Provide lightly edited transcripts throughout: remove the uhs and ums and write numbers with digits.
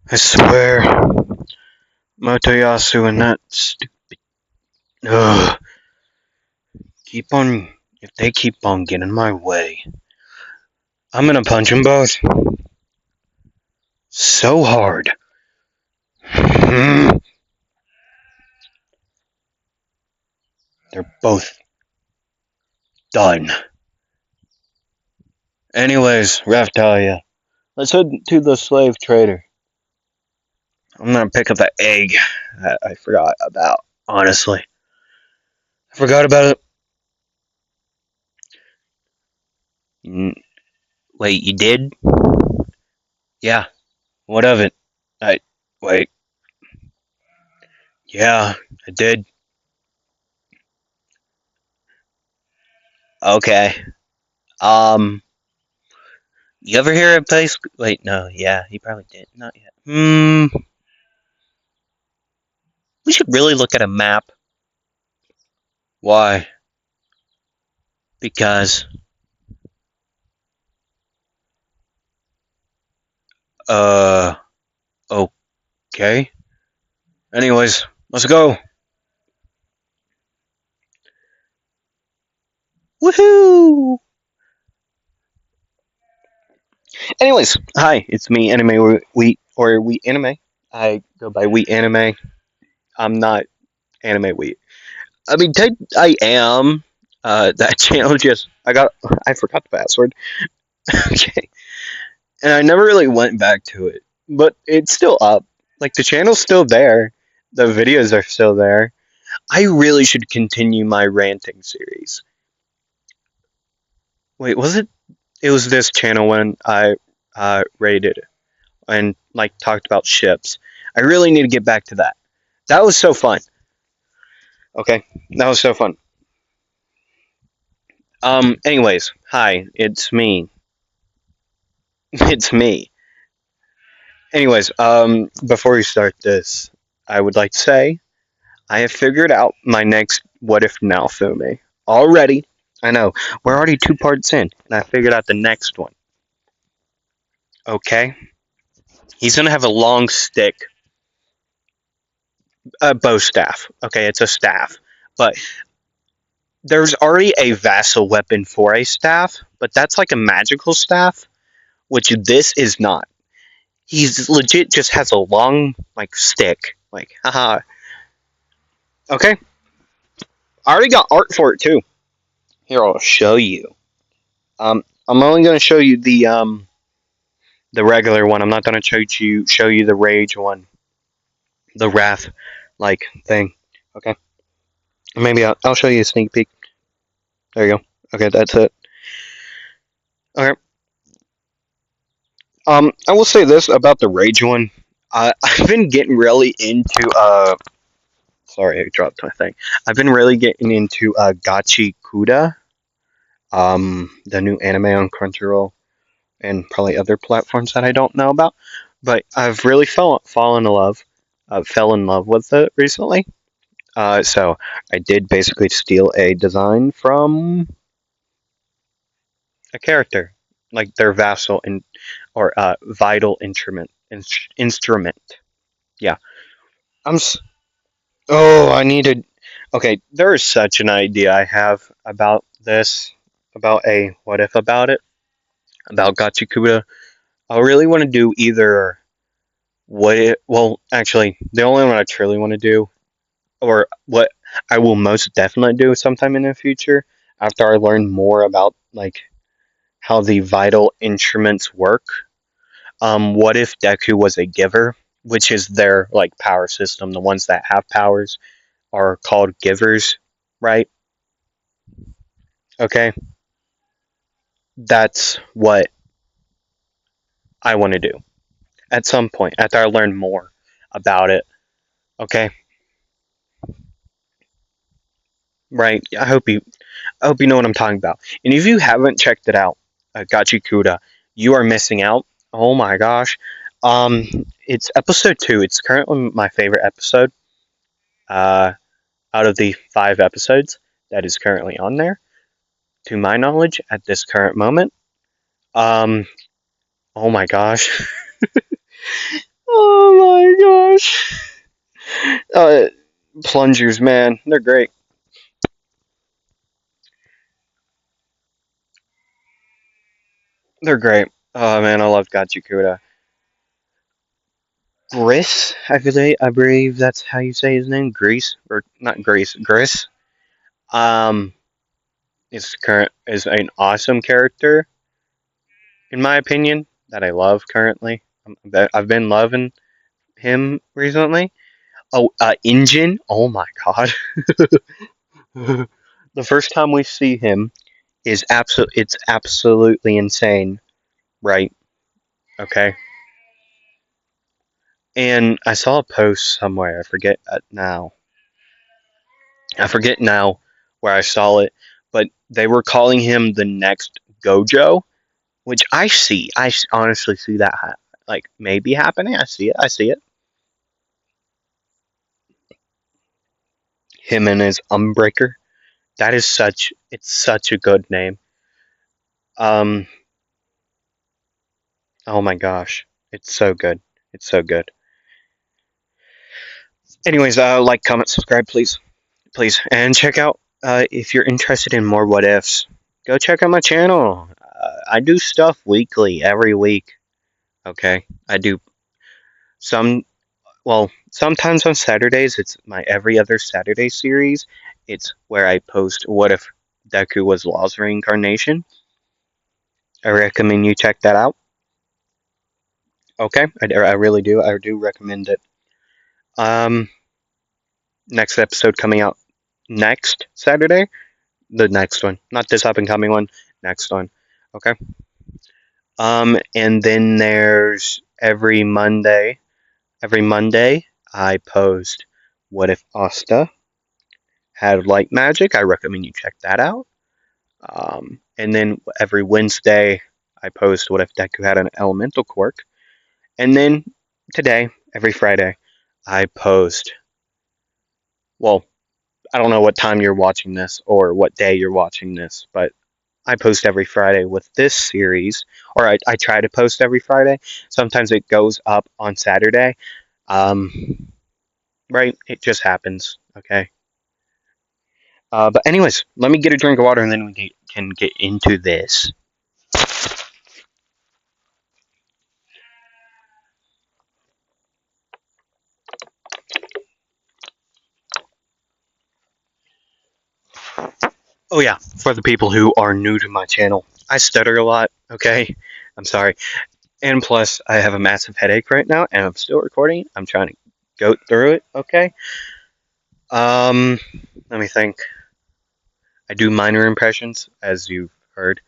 I swear, Motoyasu and that stupid. Ugh. If they keep on getting in my way, I'm gonna punch them both. So hard. They're both done. Anyways, Raftalia, let's head to the slave trader. I'm gonna pick up that egg that I forgot about, honestly. I forgot about it. Wait, you did? Yeah. What of it? Wait. Yeah, I did. Okay. Um, you ever hear of a place? Wait, no, yeah, he probably did. Not yet. We should really look at a map. Why? Because, uh, okay. Anyways, let's go. Woohoo! Anyways, hi, it's me, Anime We Anime. I go by We Anime. I'm not Anime We. I mean, I am. That channel I forgot the password. Okay. And I never really went back to it. But it's still up. Like, the channel's still there. The videos are still there. I really should continue my ranting series. Wait, was it? It was this channel when I rated and, like, talked about ships. I really need to get back to that. That was so fun. Okay? That was so fun. Anyways, hi, it's me. It's me. Anyways, before we start this, I would like to say I have figured out my next What If Naofumi. Already. I know. We're already 2 parts in, and I figured out the next one. Okay? He's gonna have a long stick. A bow staff. Okay, it's a staff. But there's already a vassal weapon for a staff, but that's like a magical staff, which this is not. He's legit just has a long, like, stick. Like, haha. Okay? I already got art for it, too. Here, I'll show you. I'm only going to show you the regular one. I'm not going to show you the rage one, the wrath like thing. Okay, maybe I'll show you a sneak peek. There you go. Okay, that's it. Okay. I will say this about the rage one. I've been getting really into Sorry, I dropped my thing. I've been really getting into Gachi Kuda, the new anime on Crunchyroll, and probably other platforms that I don't know about. But I've really fell in love with it recently. So I did basically steal a design from a character, like their vassal or vital instrument. Yeah, I'm. Oh, I needed. Okay, there is such an idea I have about this, about a what if about it, about Gachikuda. I really want to do either well, actually, the only one I truly want to do, or what I will most definitely do sometime in the future, after I learn more about, like, how the vital instruments work. What if Deku was a giver, which is their, like, power system? The ones that have powers are called givers, right? Okay, that's what I want to do at some point after I learn more about it. Okay, right? I hope you know what I'm talking about. And if you haven't checked it out, Gachikuda, you are missing out. Oh my gosh. Um, it's episode 2. It's currently my favorite episode. Uh, out of the 5 episodes that is currently on there, to my knowledge, at this current moment. Um, oh my gosh. Oh my gosh. Uh, Plungers, man, they're great. They're great. Oh man, I love Gachikuta. Gris, I believe that's how you say his name. Grease or not Grease, Gris. Um, is an awesome character in my opinion that I love currently. That I've been loving him recently. Oh, Injin. Oh my god. The first time we see him is it's absolutely insane, right? Okay. And I saw a post somewhere. I forget now where I saw it, but they were calling him the next Gojo, which I see. Honestly see that like maybe happening. I see it. I see it. Him and his Umbreaker. That is it's such a good name. Um, oh my gosh, it's so good. It's so good. Anyways, like, comment, subscribe, please, please, and check out if you're interested in more what ifs. Go check out my channel. I do stuff weekly, every week. Okay, I do some. Well, sometimes on Saturdays, it's my every other Saturday series. It's where I post what if Deku was Law's reincarnation. I recommend you check that out. Okay, I really do. I do recommend it. Um, Next episode coming out next Saturday. The next one, not this up and coming one. Next one. Okay. And then there's every Monday. Every Monday, I post what if Asta had light magic. I recommend you check that out. And then every Wednesday, I post what if Deku had an elemental quirk. And then today, every Friday, I post. Well, I don't know what time you're watching this or what day you're watching this, but I post every Friday with this series, or I try to post every Friday. Sometimes it goes up on Saturday. Um, right? It just happens. Okay. But anyways, let me get a drink of water and then we can get into this. Oh yeah, for the people who are new to my channel, I stutter a lot. Okay, I'm sorry. And plus, I have a massive headache right now, and I'm still recording. I'm trying to go through it. Okay. Um, Let me think. I do minor impressions, as you've heard.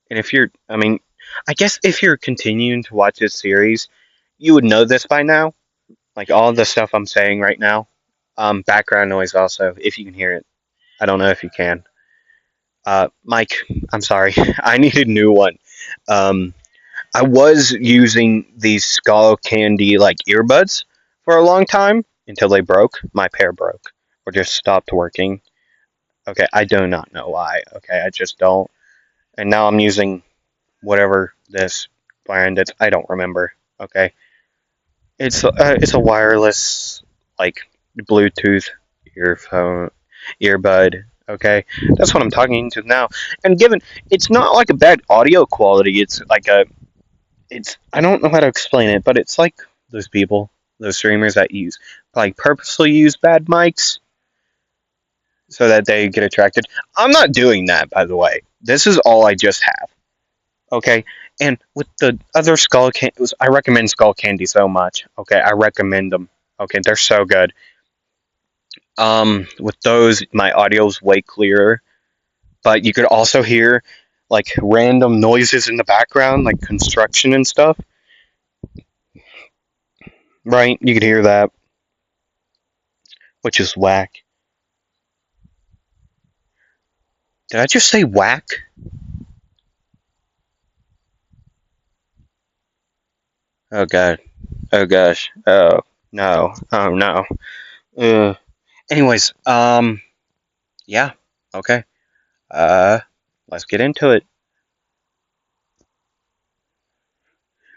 And if you're, I mean, I guess if you're continuing to watch this series, you would know this by now. Like all the stuff I'm saying right now. Background noise also, if you can hear it. I don't know if you can. Mike, I'm sorry. I need a new one. Um, I was using these Skull Candy like earbuds for a long time until they broke. My pair broke or just stopped working. Okay, I do not know why. Okay, I just don't. And now I'm using whatever this brand is. I don't remember. Okay, it's a wireless like Bluetooth earphone earbud. Okay, that's what I'm talking to now. And given it's not like a bad audio quality, it's like a it's I don't know how to explain it, but it's like those people, those streamers that use like purposely use bad mics so that they get attracted. I'm not doing that, by the way. This is all I just have. Okay, and with the other Skull Candy, I recommend Skull Candy so much. Okay, I recommend them. Okay, they're so good. With those, my audio's way clearer, but you could also hear like random noises in the background, like construction and stuff. Right, you could hear that, which is whack. Did I just say whack? Oh god. Oh gosh. Oh no. Oh no. Uh. Anyways, yeah. Okay. Uh, let's get into it.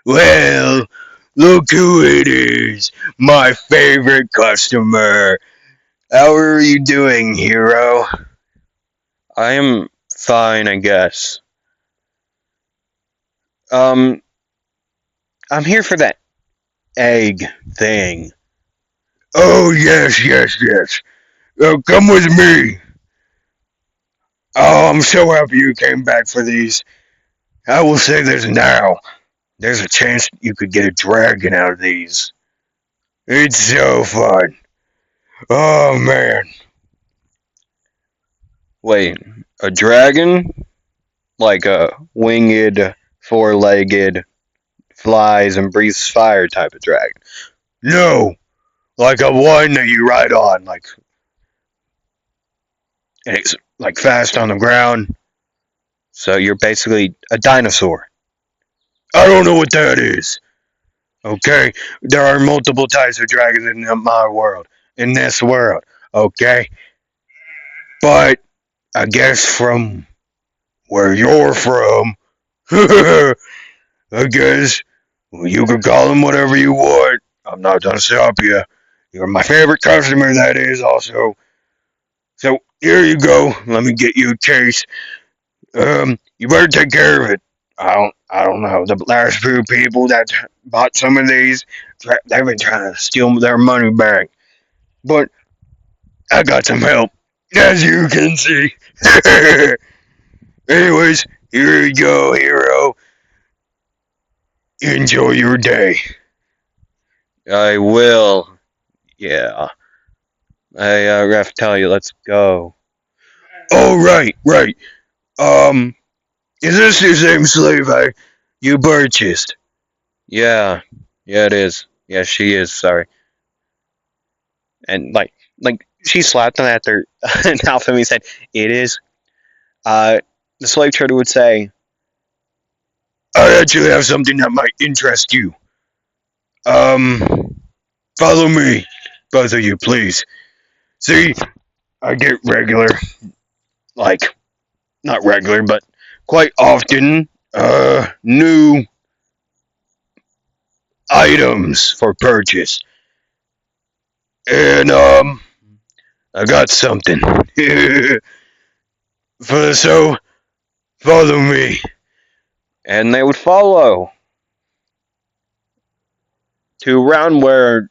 Well, Look who it is! My favorite customer! How are you doing, hero? I am fine, I guess. Um, I'm here for that egg thing. Oh, yes, yes, yes. Come with me. Oh, I'm so happy you came back for these. I will say this now. There's a chance you could get a dragon out of these. It's so fun. Oh, man. Wait, a dragon? Like a winged, four-legged, flies and breathes fire type of dragon? No, like a one that you ride on, like, and it's like fast on the ground. So you're basically a dinosaur. I don't know what that is. Okay, there are multiple types of dragons in my world, in this world. Okay, but I guess from where you're from, I guess you could call them whatever you want. I'm not gonna stop you. You're my favorite customer, that is also. So here you go. Let me get you a case. You better take care of it. I don't know. The last few people that bought some of these, they've been trying to steal their money back. But I got some help, as you can see. Anyways, here you go, hero. Enjoy your day. I will. Yeah. I have to tell you, let's go. Oh, right, right. Um, is this the same slave you purchased? Yeah, yeah, it is. Yeah, she is. Sorry. And like she slapped him after Naofumi said, "It is." Uh, the slave trader would say, "I actually have something that might interest you. Um, follow me, both of you, please. See, I get regular, like not regular, but quite often, new items for purchase, and I got something. So follow me." And they would follow to around where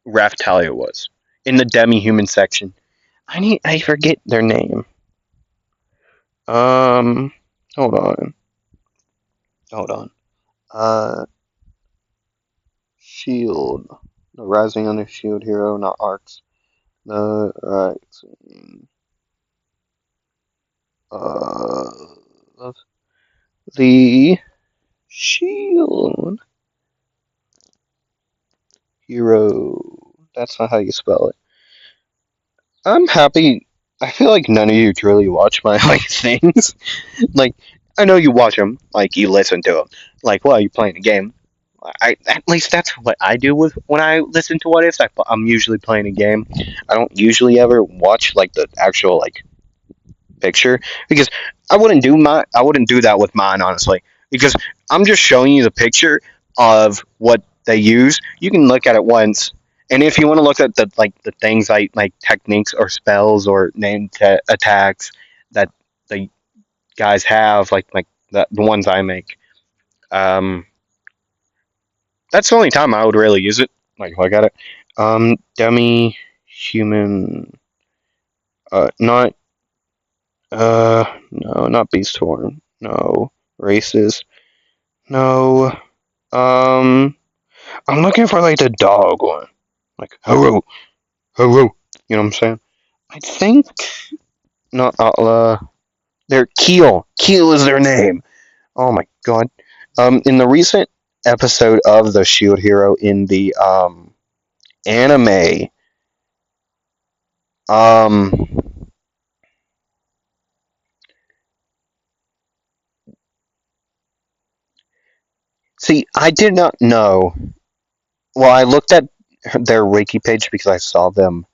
Raftalia was in the demi-human section. I forget their name. Um, hold on, hold on. Shield, the Rising on the Shield hero, not Arcs. The Rising, uh, the Shield hero. That's not how you spell it. I'm happy. I feel like none of you truly watch my like things. Like, I know you watch them, like you listen to them, like while you're playing a game. At least that's what I do with when I listen to what ifs. I'm usually playing a game. I don't usually ever watch like the actual like picture because I wouldn't do that with mine honestly because I'm just showing you the picture of what they use. You can look at it once, and if you want to look at the things like techniques or spells or attacks that the guys have like the ones I make. Um, that's the only time I would really use it. Like look at it. Dummy human. Not no, not beast horn. No, races. No. Um, I'm looking for like the dog one. Like hello, hello. You know what I'm saying? I think not Atla. They're Keel. Keel is their name. Oh my god. In the recent episode of the Shield Hero in the anime, um, see, I did not know. Well, I looked at their wiki page because I saw them,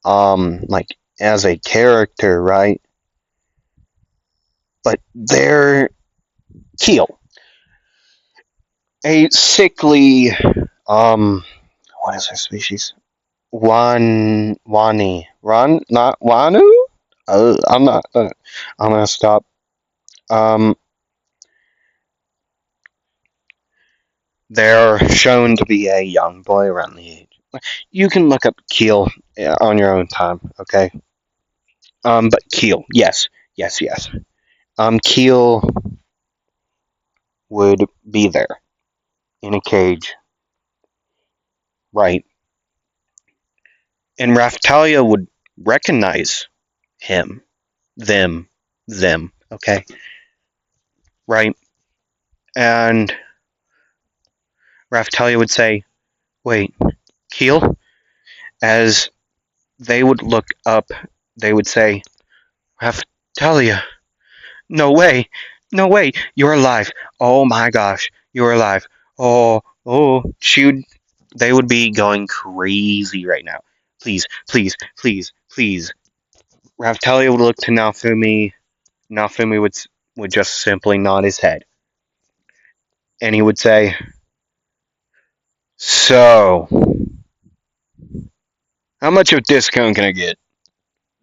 like as a character, right? But they're Keel. a sickly, what is her species? Not Wanu? I'm not, I'm gonna stop. Um, they're shown to be a young boy around the age. You can look up Keel on your own time, okay? But Keel, yes, yes, yes. Keel would be there in a cage, right? And Raftalia would recognize him, them, okay? Right? And Raftalia would say, wait, Keel? As they would look up, they would say, Raftalia, no way, no way, you're alive. Oh my gosh, you're alive. Oh, they would be going crazy right now. Please, please, please, please. Raftalia would look to Naofumi. Naofumi would just simply nod his head. And he would say, so, how much of a discount can I get?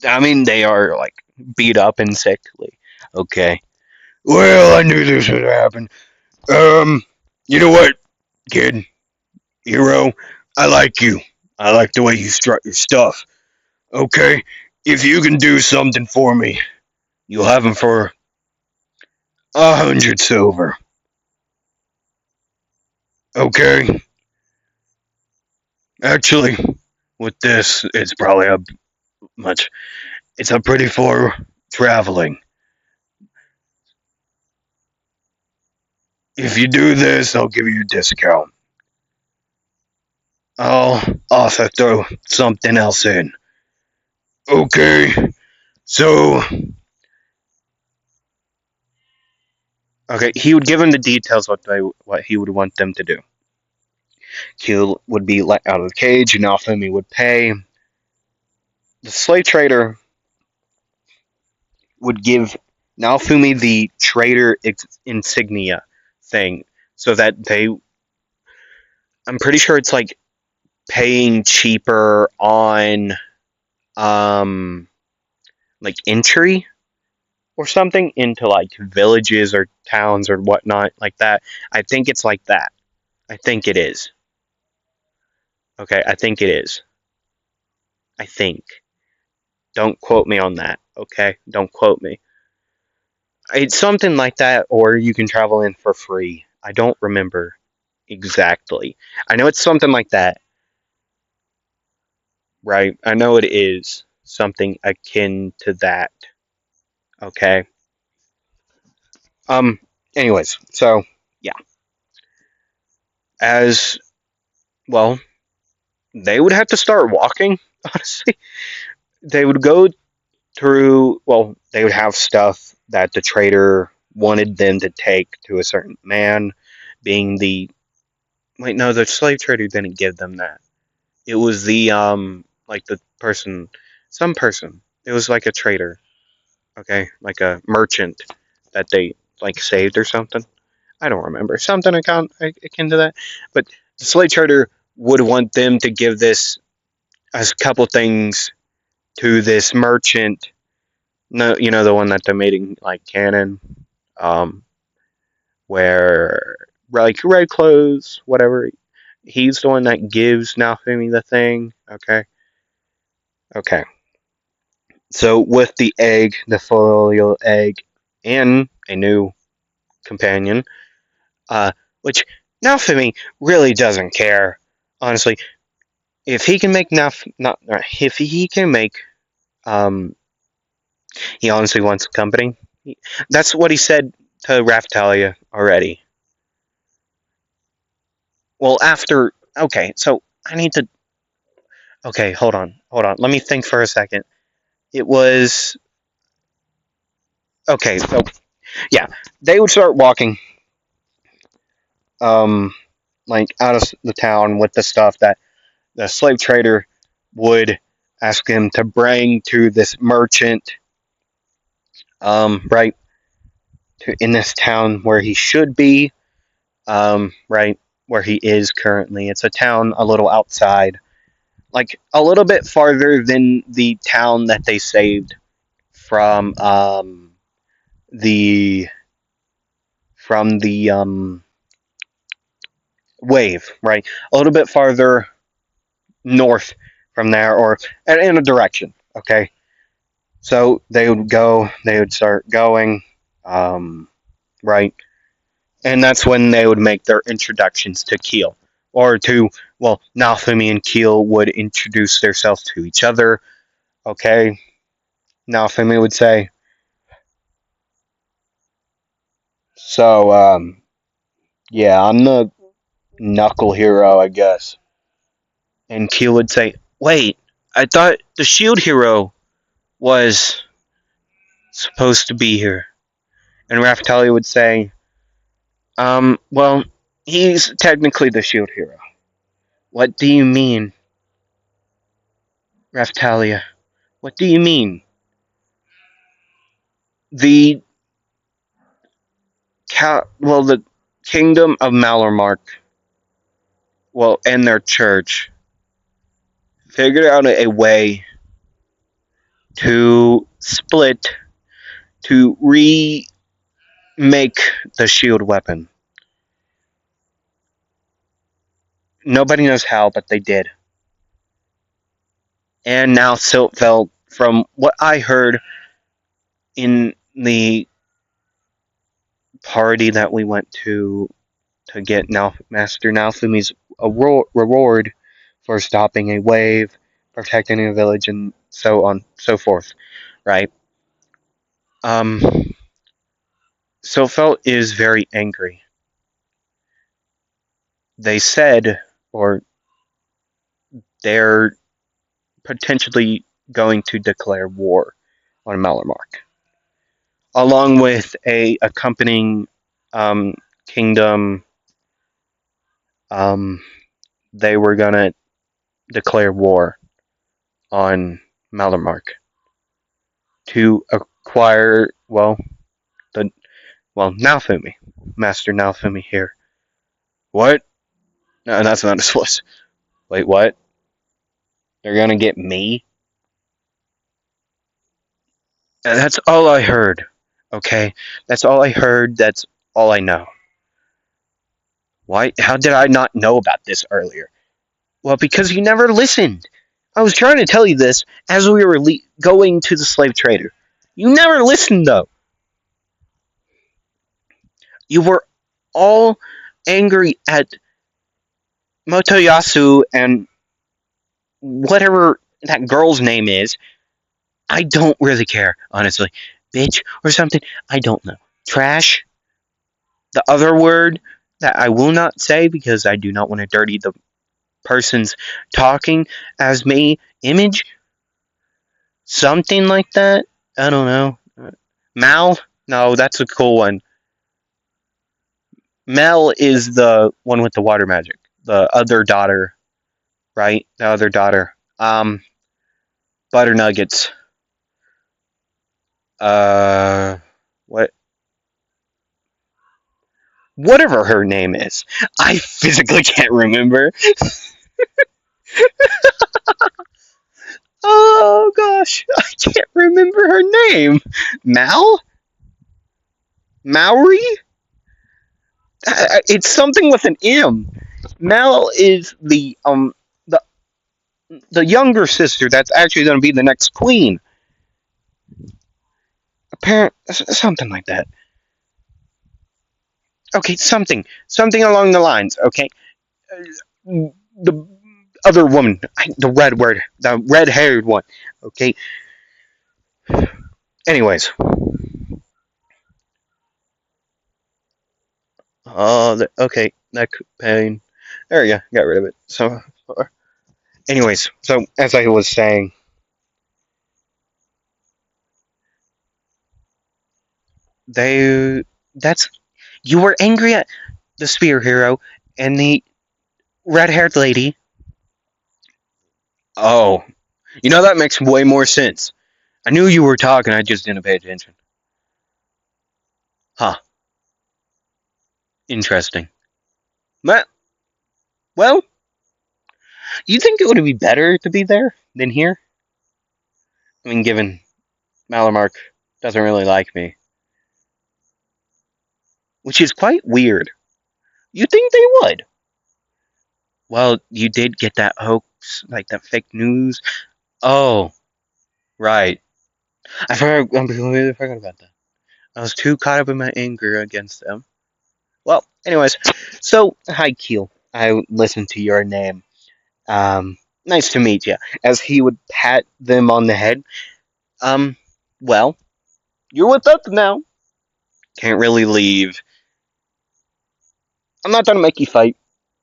I mean, they are, like, beat up and sickly. Okay. Well, I knew this would happen. Um, you know what, kid? Hero, I like you. I like the way you strut your stuff. Okay? If you can do something for me, you'll have him for 100 silver. Okay? Actually, with this, it's probably a much. It's a pretty far traveling. If you do this, I'll give you a discount. I'll also throw something else in. Okay, so okay, he would give him the details what he would want them to do. He would be let out of the cage, and Naofumi would pay. The slave trader would give Naofumi the trader insignia thing, so that they. I'm pretty sure it's like paying cheaper on um like entry or something into like villages or towns or whatnot like that. I think it's like that. I think it is. Okay, I think it is. I think. Don't quote me on that. Okay, don't quote me. It's something like that, or you can travel in for free. I don't remember exactly. I know it's something like that, right? I know it is something akin to that. Okay. Um. Anyways, so yeah, as well, they would have to start walking. Honestly, they would go through. Well, they would have stuff that the trader wanted them to take to a certain man, being the wait. No, the slave trader didn't give them that. It was the like the person, some person. It was like a trader, okay, like a merchant that they like saved or something. I don't remember something akin to that. But the slave trader would want them to give this a couple things to this merchant. No, you know the one that they're making like canon, um, where like red clothes, whatever. He's the one that gives Naofumi the thing. Okay, okay. So with the egg, the folial egg, and a new companion, uh, which Naofumi really doesn't care. Honestly, if he can make not if he can make, um, he honestly wants company. That's what he said to Raftalia already. Well, after okay, so I need to. Okay, hold on. Let me think for a second. It was okay. So yeah, they would start walking, um, like out of the town with the stuff that the slave trader would ask him to bring to this merchant, right, to, in this town where he should be. right where he is currently. It's a town a little outside, like a little bit farther than the town that they saved from the the wave, right? A little bit farther north from there, or in a direction. Okay, so they would start going, um, right, and that's when they would make their introductions to Keel, or to Naofumi and Keel would introduce themselves to each other. Okay, Naofumi would say, "So, yeah, I'm the Knuckle hero, I guess." And Keel would say, "Wait, I thought the Shield hero was supposed to be here." And Raftalia would say, well, he's technically the Shield hero. What do you mean, Raftalia? What do you mean? The the kingdom of Malormark, and their church figured out a way to split to remake the shield weapon. Nobody knows how, but they did. And now Siltveld, from what I heard in the party that we went to get Master Naofumi's reward for stopping a wave, protecting a village, and so on, so forth, right? Um, Silfeld is very angry. They said, or they're potentially going to declare war on Malarmark, along with a accompanying kingdom. Um, they were gonna declare war on Malarmark to acquire the Naofumi, Master Naofumi here. What? No, that's not his voice. Wait, what? They're gonna get me? That's all I heard. Okay, that's all I heard. That's all I know. Why? How did I not know about this earlier? Well, because you never listened. I was trying to tell you this as we were going to the slave trader. You never listened, though. You were all angry at Motoyasu and whatever that girl's name is. I don't really care, honestly. Bitch or something. I don't know. Trash. The other word that I will not say because I do not want to dirty the person's talking as me image. Something like that. I don't know. Mal? No, that's a cool one. Mel is the one with the water magic. The other daughter, right? The other daughter. Butter Nuggets. Uh, what? Whatever her name is. I physically can't remember. Oh gosh, I can't remember her name. Mal? Maori? It's something with an M. Mal is the the younger sister that's actually going to be the next queen. Apparent something like that. Okay, something along the lines. Okay, the other woman, the red-haired one. Okay. Anyways, okay, neck pain. There we go, got rid of it. So, anyways, so as I was saying, they that's you were angry at the spear hero and the red-haired lady. Oh, that makes way more sense. I knew you were talking, I just didn't pay attention. Huh. Interesting. Well, you think it would be better to be there than here? I mean, given Malamark doesn't really like me, which is quite weird. You think they would? Well, you did get that hoax, like that fake news. Oh, right. I completely forgot about that. I was too caught up in my anger against them. Well, anyways, so hi Keel. I listened to your name. Nice to meet you. As he would pat them on the head. Um, well, you're with us now. Can't really leave. I'm not gonna make you fight.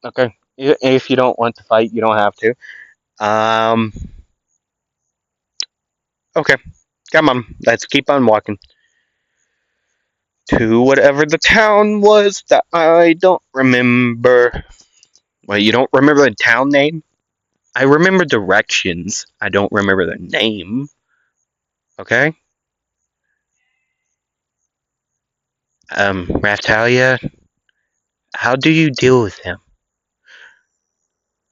Okay. If you don't want to fight, you don't have to. Um. Okay. Come on. Let's keep on walking to whatever the town was that I don't remember. Well, you don't remember the town name? I remember directions. I don't remember the name. Okay. Raftalia, how do you deal with him?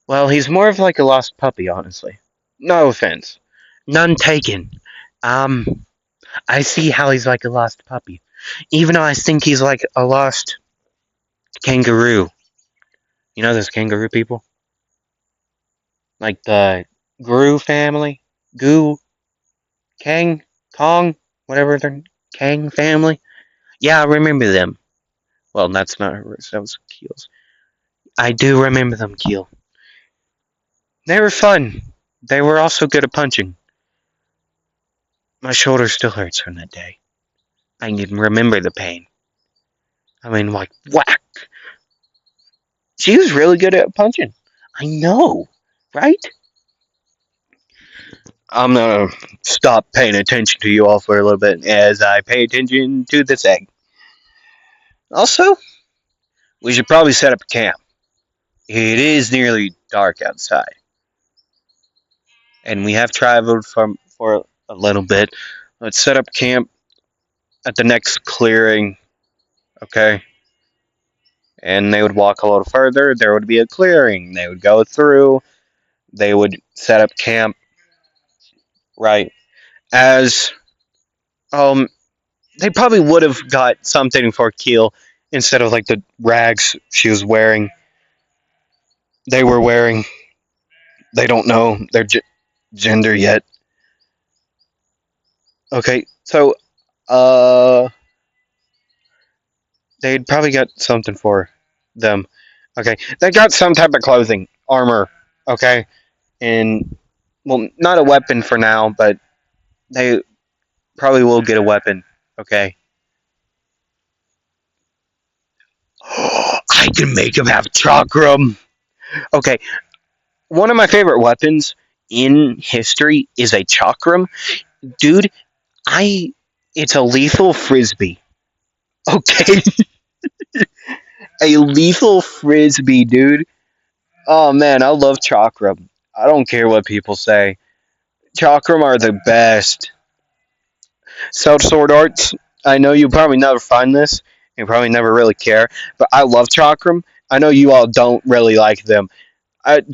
Well, he's more of like a lost puppy, honestly. No offense. None taken. Um, I see how he's like a lost puppy. Even though I think he's like a lost kangaroo. You know those kangaroo people? Like the Gru family? Goo? Kang? Kong? Whatever their Kang family? Yeah, I remember them. Well, that's not hers. That was Keel's. I do remember them, Keel. They were fun. They were also good at punching. My shoulder still hurts from that day. I can remember the pain. I mean, like, whack. She was really good at punching. I know, right? I'm gonna stop paying attention to you all for a little bit as I pay attention to this egg. Also, we should probably set up a camp. It is nearly dark outside, and we have traveled for a little bit. Let's set up camp at the next clearing, okay? And they would walk a little further. There would be a clearing. They would go through. They would set up camp, right? As they probably would have got something for Keel instead of like the rags she was wearing. They were wearing. They don't know their gender yet. Okay, so uh, they'd probably got something for them. Okay, they got some type of clothing, armor. Okay, and well, not a weapon for now, but they probably will get a weapon. Okay. I can make him have chakram. Okay, one of my favorite weapons in history is a chakram. Dude, I it's a lethal frisbee. Okay, a lethal frisbee, dude. Oh man, I love chakram. I don't care what people say. Chakram are the best. Self sword arts. I know you probably never find this. You probably never really care, but I love chakram. I know you all don't really like them.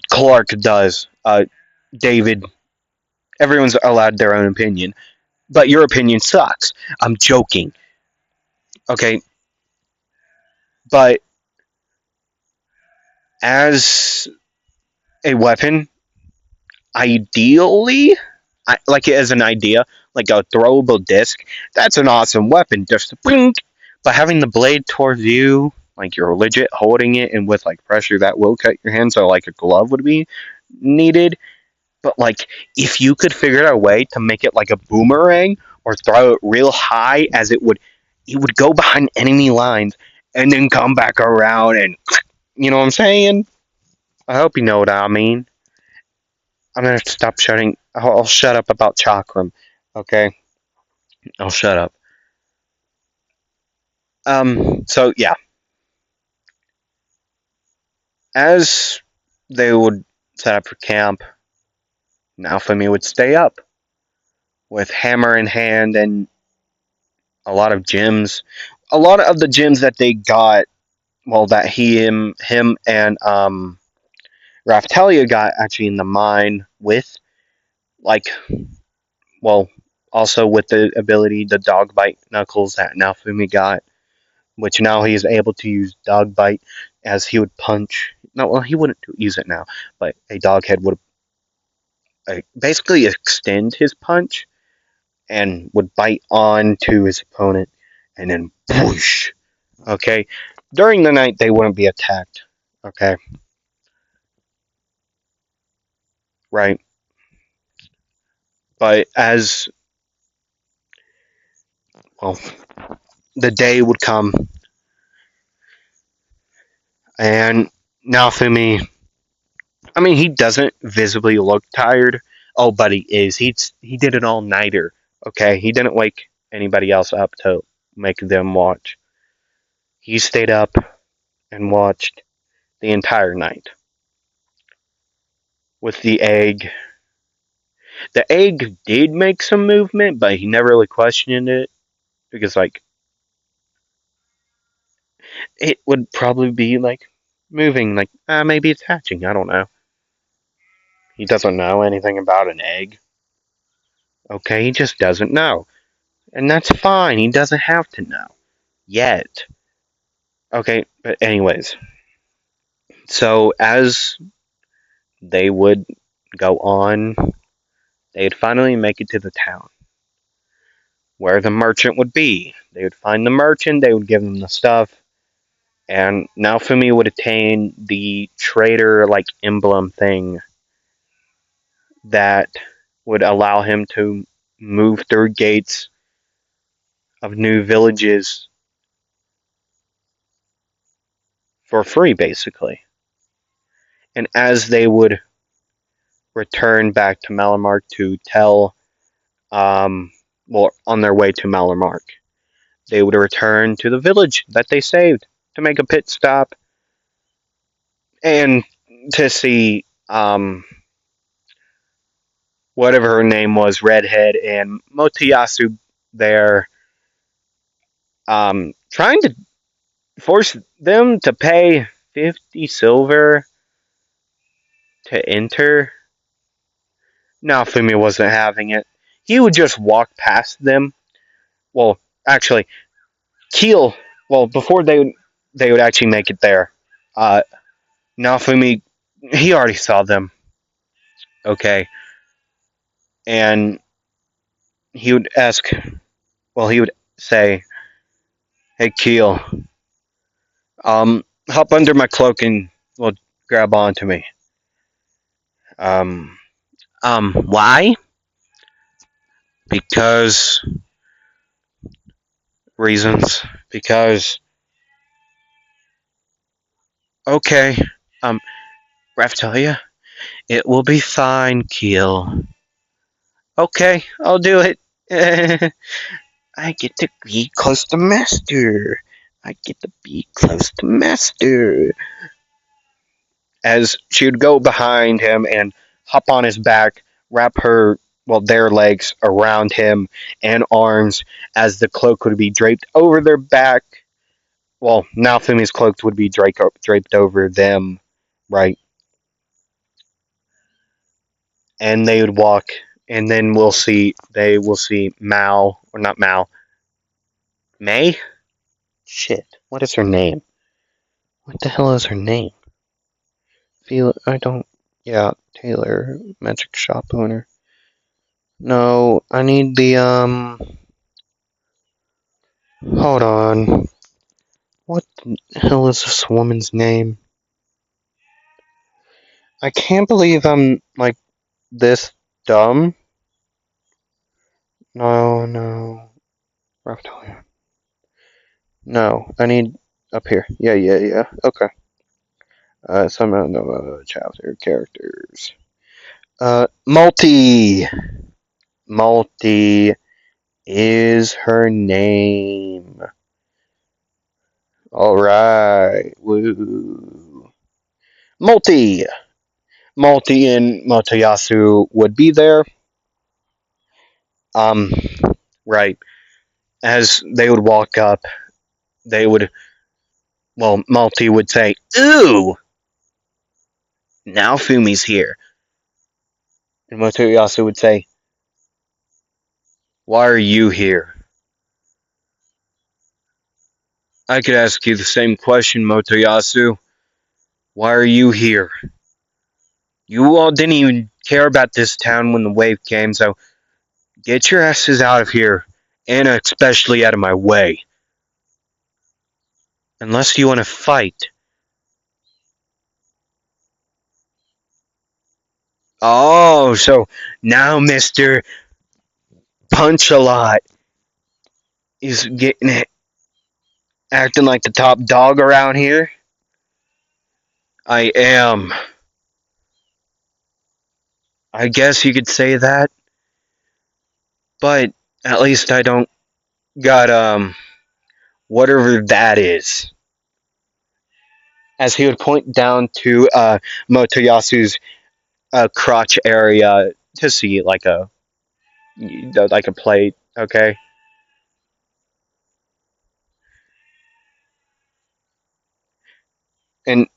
Clark does. David. Everyone's allowed their own opinion, but your opinion sucks. I'm joking. Okay, but as a weapon, ideally, like as an idea, like a throwable disc, that's an awesome weapon. Just blink. But having the blade towards you, like you're legit holding it, and with like pressure that will cut your hand, so like a glove would be needed. But like if you could figure out a way to make it like a boomerang or throw it real high as it would go behind enemy lines and then come back around and you know what I'm saying? I hope you know what I mean. I'm gonna have to stop shutting. I'll shut up about chakram. Okay, I'll shut up. So yeah, as they would set up for camp, Naofumi would stay up with hammer in hand and a lot of gems. A lot of the gems that they got well, that him and Raftalia got actually in the mine with, like, well, also with the ability the dog bite Knuckles that Naofumi got, which now he is able to use dog bite as he would punch. No, well, he wouldn't use it now, but a dog head would basically extend his punch and would bite onto his opponent and then whoosh. Okay, during the night they wouldn't be attacked. Okay, right, but as well, the day would come and Naofumi, I mean, he doesn't visibly look tired. Oh, but he is. He did an all nighter. Okay, he didn't wake anybody else up to make them watch. He stayed up and watched the entire night with the egg. The egg did make some movement, but he never really questioned it because, like, it would probably be like moving. Like, maybe it's hatching. I don't know. He doesn't know anything about an egg. Okay, he just doesn't know. And that's fine. He doesn't have to know. Yet. Okay, but anyways. So as they would go on, they'd finally make it to the town where the merchant would be. They would find the merchant, they would give him the stuff, and Naofumi would attain the trader like emblem thing that would allow him to move through gates of new villages for free, basically. And as they would return back to Malamark to tell, well, on their way to Malamark, they would return to the village that they saved to make a pit stop and to see, whatever her name was, Redhead and Motoyasu there, trying to force them to pay 50 silver to enter. Naofumi wasn't having it. He would just walk past them. Well, actually, Keel. Well, before they would actually make it there, uh, Naofumi, he already saw them. Okay, and he would ask. Well, he would say, "Hey, Keel, hop under my cloak and well, grab onto me." Um, why? Because reasons. Because okay. Um, Raftalia, it will be fine, Keel. Okay, I'll do it. I get to be close to Master. I get to be close to Master. As she would go behind him and hop on his back, wrap her, well, their legs around him and arms, as the cloak would be draped over their back. Well, now Fumi's cloak would be draped over them, right? And they would walk, and then they will see Mao, or not Mao, May? Shit, what is her name? What the hell is her name? I don't. Yeah, Taylor, magic shop owner. No, I need the Hold on. What the hell is this woman's name? I can't believe I'm like this dumb. No, no, Raptalia. No, I need up here. Yeah. Okay. Some of the chapter characters. Multi. Multi is her name. Alright. Woo. Multi. Multi and Motoyasu would be there. Um, right. As they would walk up, they would Well, Malty would say, "Ooh, now Fumi's here." And Motoyasu would say, "Why are you here?" I could ask you the same question, Motoyasu. Why are you here? You all didn't even care about this town when the wave came, so get your asses out of here, and especially out of my way. Unless you want to fight. Oh, so now Mr. Punch a Lot is getting it, acting like the top dog around here? I am. I guess you could say that, but at least I don't got, whatever that is. As he would point down to, Motoyasu's, crotch area to see, like a plate, okay? And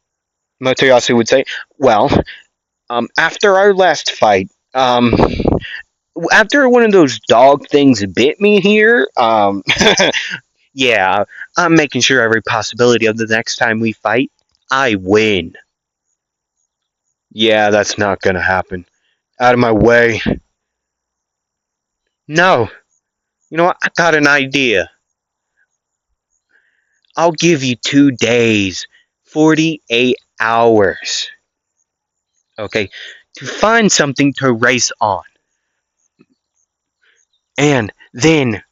Motoyasu would say, well, after our last fight, after one of those dog things bit me here, yeah, I'm making sure every possibility of the next time we fight, I win. Yeah, that's not gonna happen. Out of my way. No, you know what? I got an idea. I'll give you 2 days, 48 hours, okay, to find something to race on. And then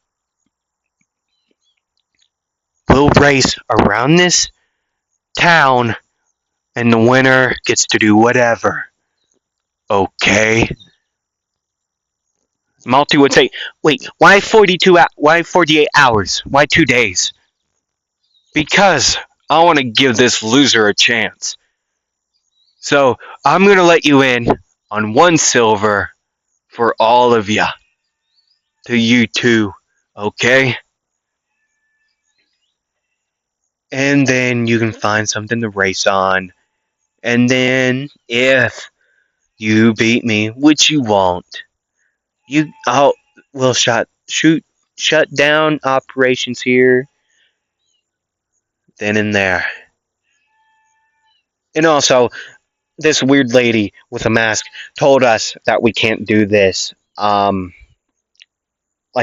we'll race around this town, and the winner gets to do whatever. Okay? Malty would say, "Wait, why 42? Why 48 hours? Why 2 days?" Because I want to give this loser a chance. So I'm gonna let you in on 1 silver for all of ya, to you two. Okay? And then you can find something to race on. And then if you beat me, which you won't, we'll shut down operations here, then and there. And also, this weird lady with a mask told us that we can't do this, like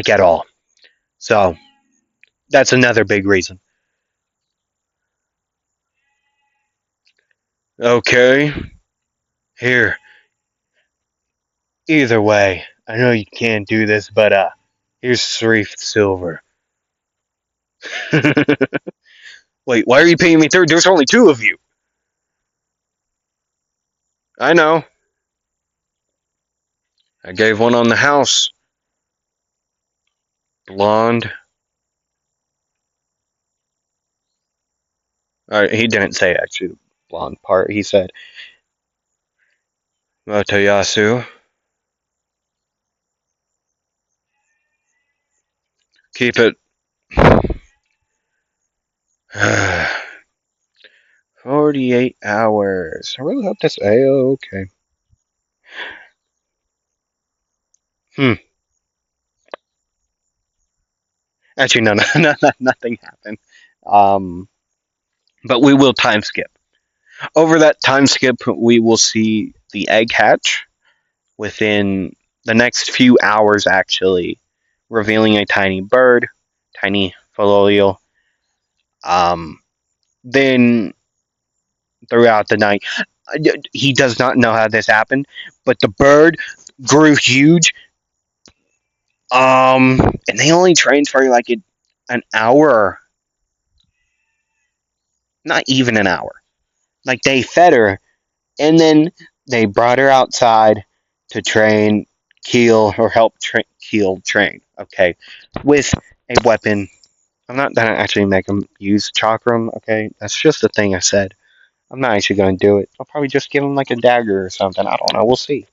at all. So that's another big reason. Okay, here. Either way, I know you can't do this, but here's 3 silver. Wait, why are you paying me 3? There's only 2 of you. I know. I gave one on the house. Blonde. He didn't say actually the blonde part. He said Motoyasu. Keep it. 48 hours. I really hope that's A-okay. Hmm. Actually, no, nothing happened. Um, but we will time skip. Over that time skip, we will see the egg hatch within the next few hours, actually, revealing a tiny bird, tiny foliole. Then throughout the night, he does not know how this happened, but the bird grew huge. And they only trained for like an hour, not even an hour. Like they fed her, and then they brought her outside to train, keel, or help keel train. Okay, with a weapon. I'm not gonna actually make him use chakram. Okay, that's just the thing I said. I'm not actually gonna do it. I'll probably just give him like a dagger or something. I don't know. We'll see.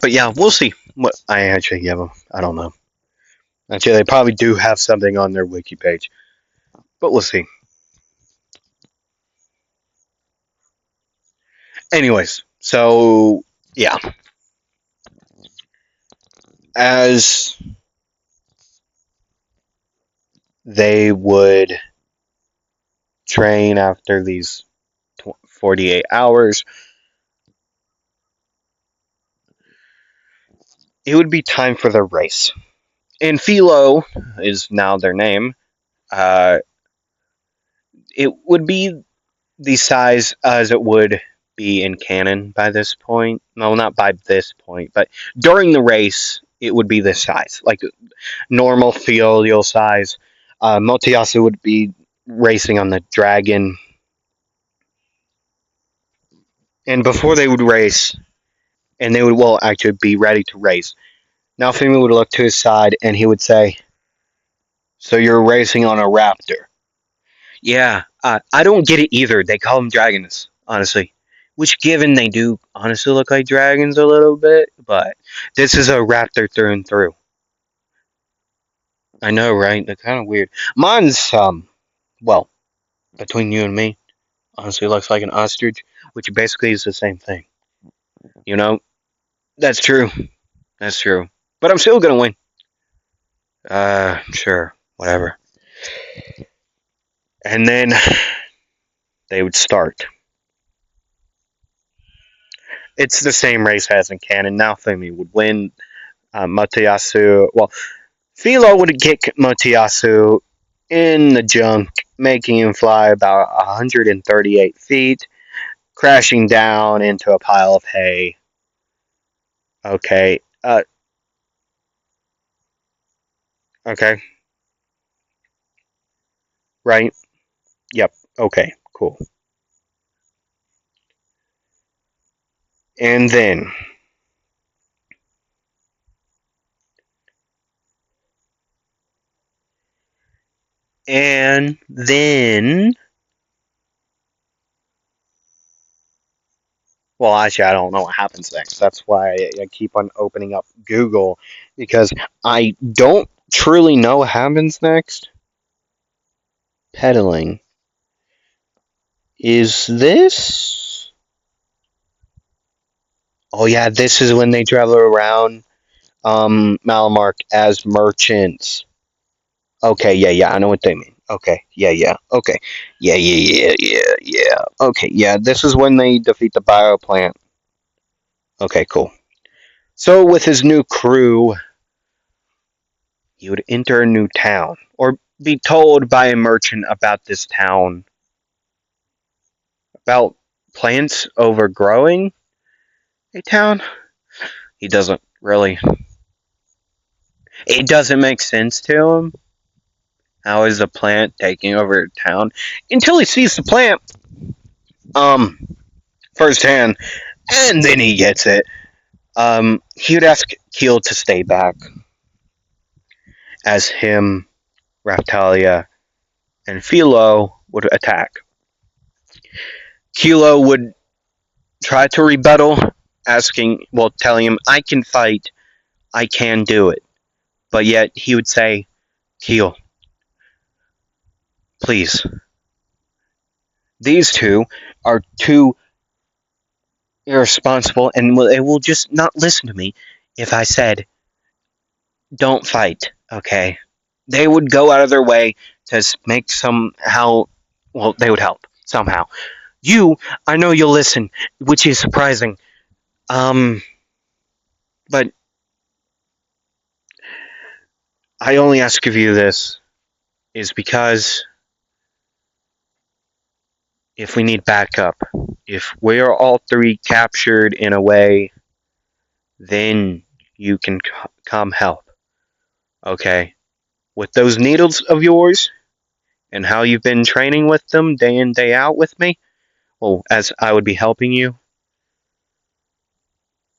But yeah, we'll see. What I actually give them, I don't know. Actually, they probably do have something on their wiki page, but we'll see. Anyways, so yeah, as they would train after these 48 hours, it would be time for the race. And Philo is now their name. Uh, it would be the size as it would be in canon by this point. No, not by this point, but during the race, it would be this size, like normal filial size. Motoyasu would be racing on the dragon, and before they would race, and they would well actually be ready to race. Naofumi would look to his side, and he would say, "So you're racing on a raptor?" Yeah, I don't get it either. They call them dragons, honestly. Which, given they do honestly look like dragons a little bit, but this is a raptor through and through. I know, right? They're kind of weird. Mine's, well, between you and me, honestly looks like an ostrich, which basically is the same thing. You know? That's true. That's true. But I'm still gonna win. Sure. Whatever. And then they would start. It's the same race as in canon. Now Fumi would win. Motoyasu, well, Philo would get Motoyasu in the junk, making him fly about 138 feet, crashing down into a pile of hay. Okay. Okay. Right? Yep. Okay. Cool. And then, and then, well, actually, I don't know what happens next. That's why I keep on opening up Google, because I don't truly know what happens next. Pedaling. Is this? Oh yeah, this is when they travel around Malamark as merchants. Okay, yeah, I know what they mean. Okay, yeah, okay, yeah. Okay, yeah, this is when they defeat the bioplant. Okay, cool. So with his new crew, he would enter a new town, or be told by a merchant about this town, about plants overgrowing a town. He doesn't really. It doesn't make sense to him. How is a plant taking over a town until he sees the plant um firsthand, and then he gets it. He would ask Keel to stay back, as him, Raftalia, and Philo would attack. Kilo would try to rebuttal, asking, well, telling him, "I can fight, I can do it," but yet he would say, "Keel, please, these two are too irresponsible, and they will just not listen to me if I said, don't fight, okay?" They would go out of their way to make somehow, well, they would help, somehow. You, I know you'll listen, which is surprising. Um, but I only ask of you this is because if we need backup, if we are all three captured in a way, then you can come help, okay? With those needles of yours and how you've been training with them day in, day out with me, well, as I would be helping you,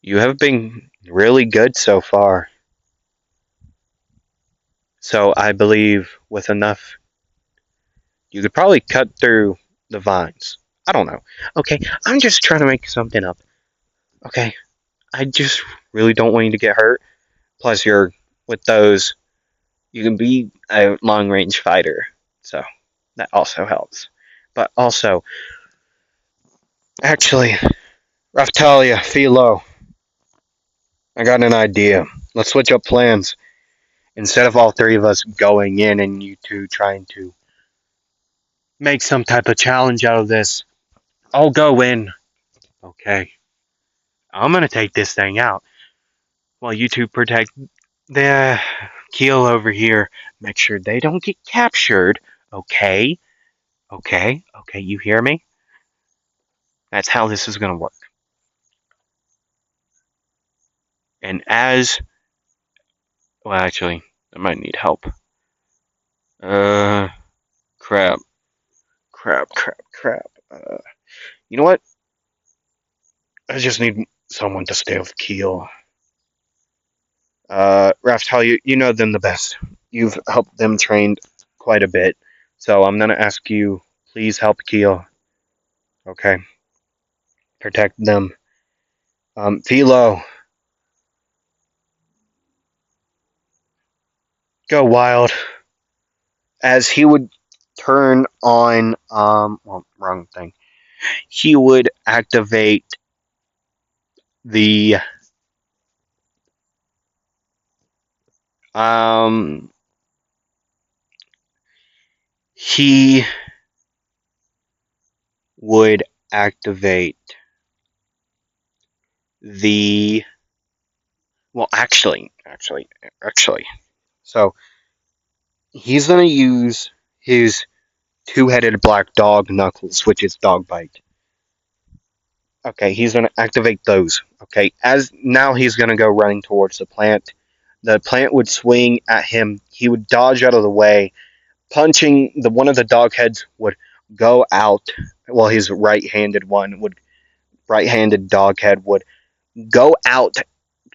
you have been really good so far. So I believe with enough, you could probably cut through the vines. I don't know. Okay, I'm just trying to make something up. Okay, I just really don't want you to get hurt. Plus, you're with those, you can be a long range fighter, so that also helps. But also, actually, Raftalia, Philo, I got an idea. Let's switch up plans. Instead of all three of us going in and you two trying to make some type of challenge out of this, I'll go in. Okay. I'm gonna take this thing out while you two protect the Keel over here. Make sure they don't get captured. Okay? Okay? Okay, you hear me? That's how this is gonna work. And well, actually, I might need help. Uh, crap. Crap, crap, crap. You know what? I just need someone to stay with Keel. Raftal, you know them the best. You've helped them train quite a bit. So I'm gonna ask you, please help Keel. Okay? Protect them. Philo, go wild. As he would turn on, well, wrong thing. He would activate the, um, he would activate the, well, actually. So he's gonna use his two-headed black dog Knuckles, which is dog bite. Okay, he's gonna activate those. Okay, as now he's gonna go running towards the plant. The plant would swing at him. He would dodge out of the way, punching the one of the dog heads would go out. Well, his right-handed dog head would go out,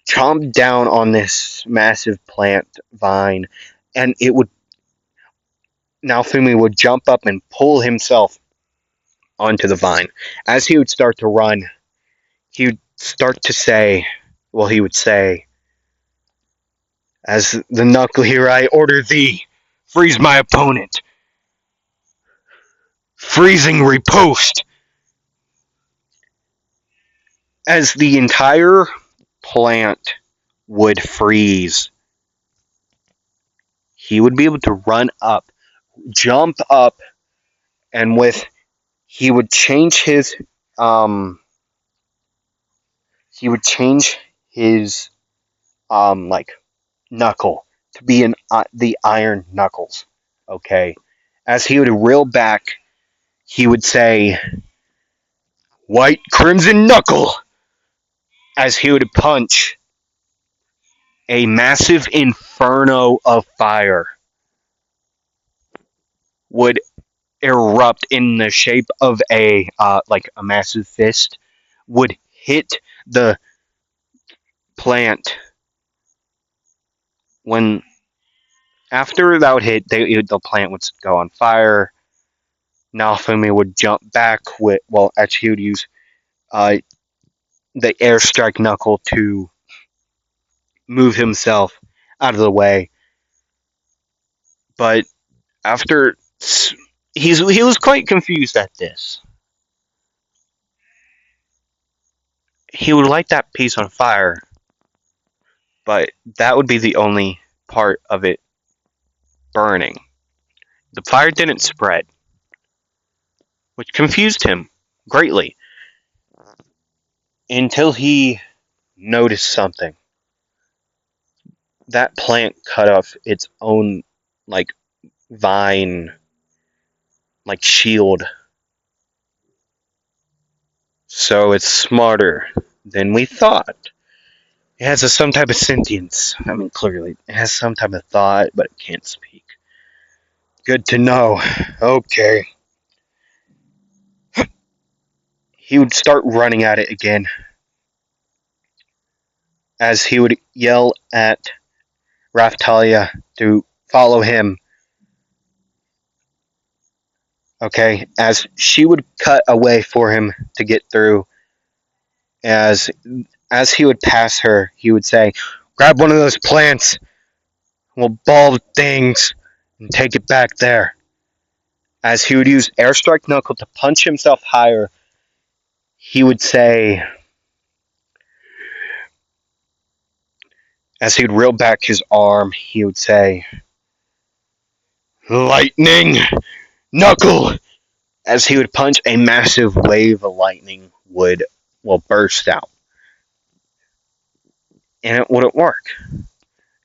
chomp down on this massive plant vine, and it would Naofumi would jump up and pull himself onto the vine. As he would start to run, he would start to say, well, he would say, as the Knuckle here, I order thee, freeze my opponent. Freezing riposte. As the entire plant would freeze, he would be able to run up, jump up, and he would change his, um, he would change his, like, knuckle to be the Iron Knuckles. Okay, as he would reel back, he would say, "White Crimson Knuckle," as he would punch a massive inferno of fire would erupt in the shape of a massive fist, would hit the plant. When after that would hit, the plant would go on fire. Naofumi would jump back with, well, actually he would use uh, the airstrike knuckle to move himself out of the way. But after he was quite confused at this. He would light that piece on fire, but that would be the only part of it burning. The fire didn't spread, which confused him greatly until he noticed something. That plant cut off its own like vine, like shield. So it's smarter than we thought. It has some type of sentience. I mean, clearly, it has some type of thought, but it can't speak. Good to know. Okay. He would start running at it again as he would yell at Raftalia to follow him. Okay, as she would cut a way for him to get through, as As he would pass her, he would say, "Grab one of those plants, we'll ball things, and take it back there." As he would use Airstrike Knuckle to punch himself higher, he would say, as he would reel back his arm, he would say, "Lightning Knuckle!" As he would punch, a massive wave of lightning would, well, burst out. And it wouldn't work.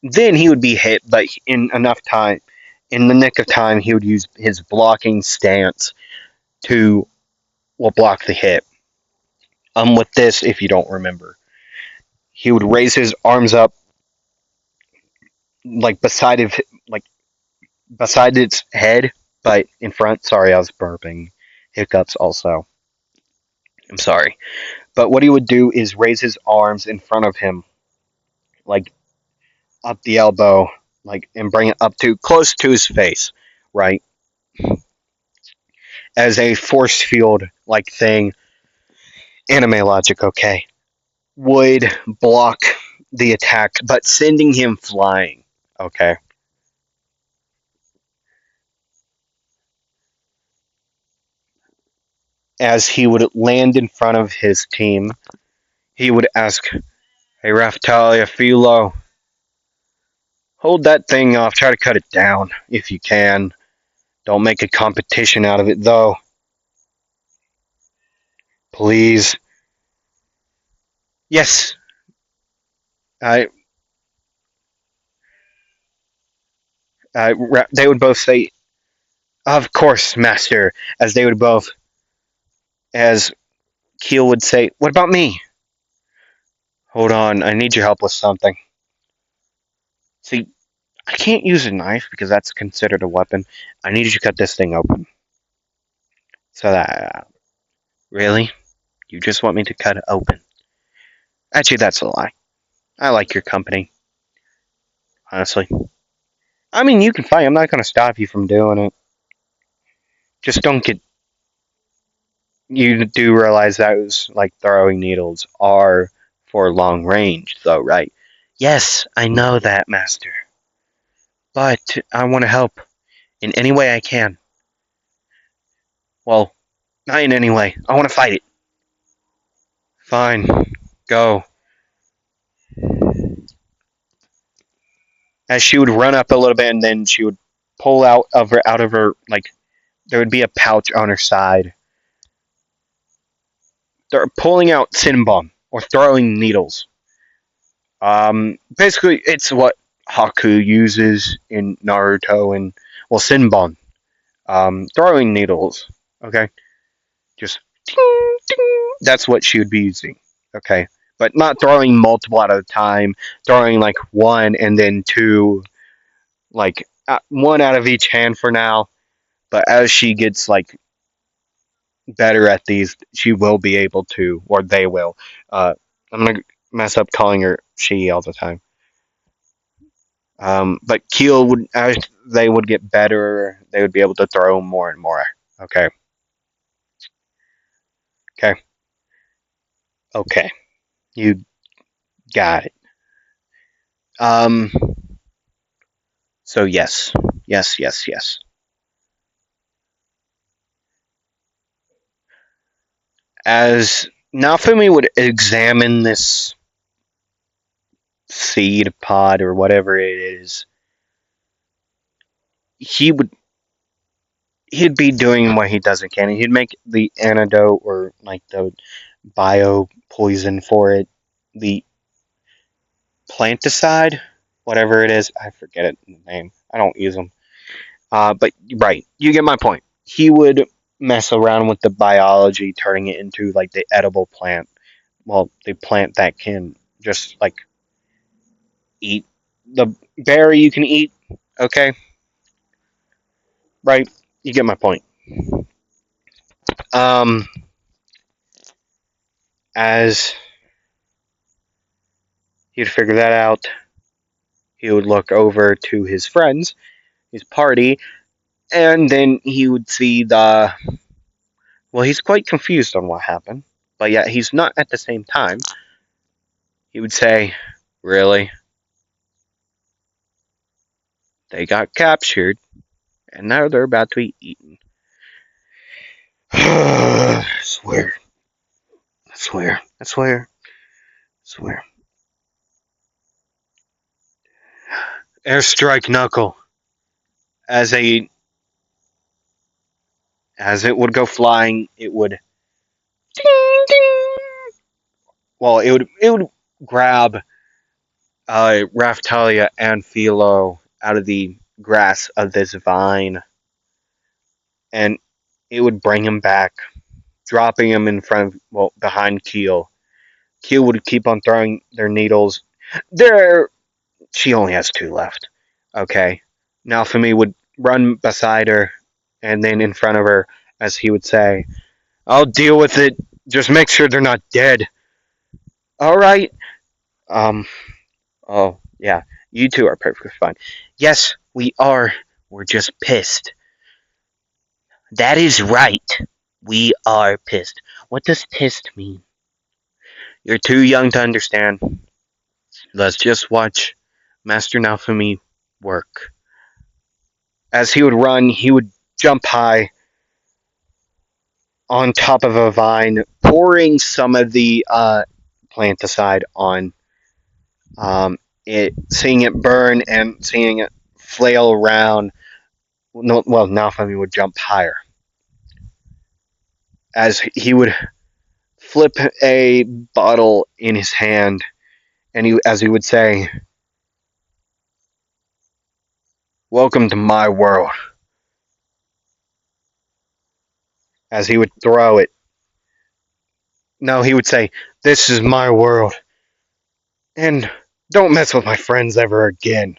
Then he would be hit, but in enough time, in the nick of time, he would use his blocking stance to, well, block the hit. With this, if you don't remember, he would raise his arms up, like like beside its head, but in front. Sorry, I was burping. Hiccups also. I'm sorry. But what he would do is raise his arms in front of him, like up the elbow, like, and bring it up to close to his face, right? As a force field like thing, anime logic, okay, would block the attack, but sending him flying, okay? As he would land in front of his team, he would ask, "Hey, Raftalia, Philo, hold that thing off. Try to cut it down if you can. Don't make a competition out of it, though. Please." Yes, I, they would both say, "Of course, Master," as they would both, as Keel would say, "What about me?" "Hold on, I need your help with something." See, I can't use a knife because that's considered a weapon. I need you to cut this thing open. So that, really? You just want me to cut it open? Actually, that's a lie. I like your company, honestly. I mean, you can fight. I'm not going to stop you from doing it. Just don't get. You do realize those, like, throwing needles are for long range, though, right? Yes, I know that, Master. But I want to help in any way I can. Well, not in any way. I want to fight it. Fine. Go. As she would run up a little bit, and then she would pull out of her, like, there would be a pouch on her side. They're pulling out Sinbon or throwing needles. Basically, it's what Haku uses in Naruto and, well, Sinbon. Throwing needles. Okay, just ding, ding. That's what she would be using. Okay, but not throwing multiple at a time. Throwing like one and then two, like one out of each hand for now. But as she gets like better at these, she will be able to, or they will. I'm gonna mess up calling her she all the time. But Keel would, as they would get better, they would be able to throw more and more. Okay, okay, okay. You got it. Um. So yes, yes, yes, yes. As Naofumi would examine this seed pod or whatever it is, he would he'd be doing what he does not can. He'd make the antidote or like the bio poison for it, the planticide, whatever it is. I forget it the name. I don't use them. But right, you get my point. He would mess around with the biology, turning it into like the edible plant. Well, the plant that can just like eat the berry you can eat. Okay, right? You get my point. Um, as he'd figure that out, he would look over to his friends, his party, and then he would see the. Well, he's quite confused on what happened, but yet he's not at the same time. He would say, "Really? They got captured, and now they're about to be eaten." I swear, I swear, I swear, I swear. Airstrike Knuckle. As a as it would go flying, it would ding, ding. Well, it would grab Raftalia and Philo out of the grass of this vine, and it would bring him back, dropping him in front of, well, behind Keel. Keel would keep on throwing their needles. There, she only has two left. Okay. Naofumi would run beside her, and then in front of her, as he would say, "I'll deal with it. Just make sure they're not dead." All right. Um. Oh, yeah. You two are perfectly fine. Yes, we are. We're just pissed. That is right. We are pissed. What does pissed mean? You're too young to understand. Let's just watch Master Naofumi work. As he would run, he would jump high on top of a vine, pouring some of the planticide on it, seeing it burn and seeing it flail around. No, well, Naofumi would jump higher as he would flip a bottle in his hand, and as he would say, "Welcome to my world." As he would throw it, no, he would say, "This is my world, and don't mess with my friends ever again."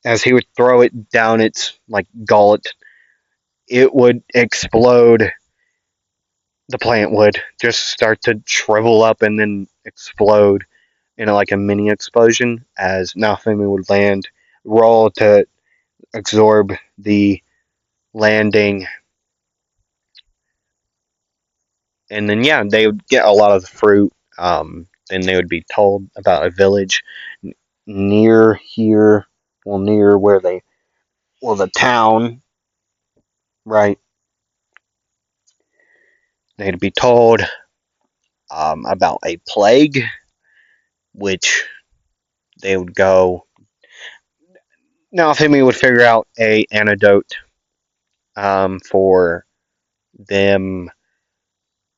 As he would throw it down its like gullet, it would explode. The plant would just start to shrivel up and then explode in like a mini explosion as Naofumi would land, roll to absorb the landing, and then yeah, they would get a lot of the fruit. Then they would be told about a village near here, well, near where they, well, the town, right? They'd be told about a plague, which they would go. Now, if Hemi would figure out a antidote for them,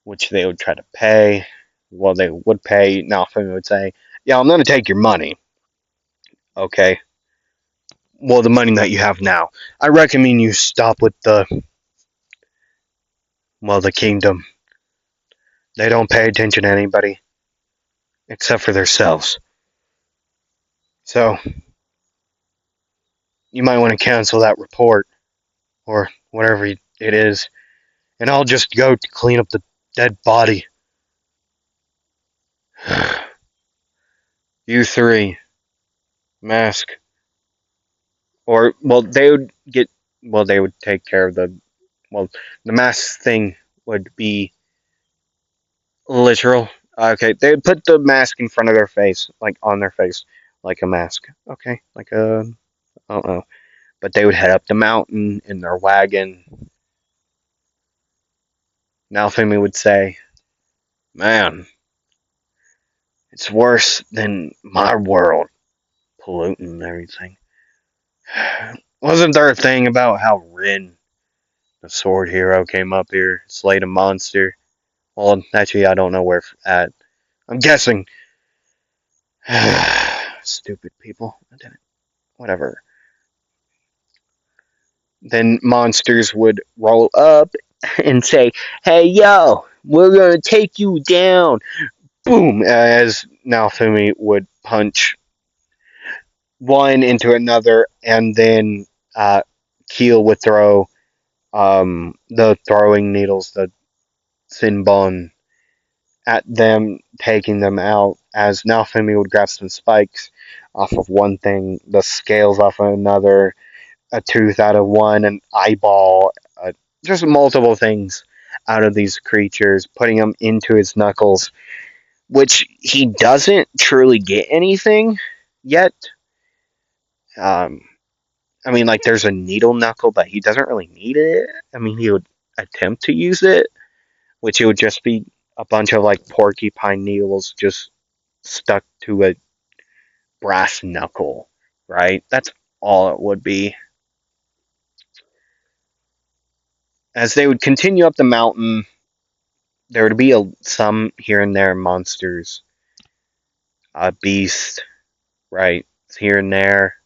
which they would try to pay. Well, they would pay. Now, if Hemi would say, "Yeah, I'm going to take your money." Okay. Well, the money that you have now. I recommend you stop with the kingdom. They don't pay attention to anybody except for themselves. So, you might want to cancel that report or whatever it is, and I'll just go to clean up the dead body. You three, mask. Or, well, they would get, well, they would take care of well, the mask thing would be literal. Okay, they would put the mask in front of their face, like on their face, like a mask. Okay, like a, I don't know. But they would head up the mountain in their wagon. Now Femi would say, "Man, it's worse than my world, polluting and everything." Wasn't there a thing about how Rin, the sword hero, came up here, slayed a monster? Well, actually, I don't know where at. I'm guessing. Stupid people. I didn't. Whatever. Then monsters would roll up and say, "Hey, yo, we're gonna take you down." Boom! As Naofumi would punch one into another, and then Keel would throw the throwing needles, the Sinbon, at them, taking them out. As Naofumi would grab some spikes off of one thing, the scales off of another, a tooth out of one, an eyeball, just multiple things out of these creatures, putting them into his knuckles. which he doesn't truly get anything yet. Um, I mean, like, there's a needle knuckle, but he doesn't really need it. I mean, he would attempt to use it, which it would just be a bunch of, like, porcupine needles just stuck to a brass knuckle, right? That's all it would be. As they would continue up the mountain, there would be some here and there monsters, beasts, right, here and there,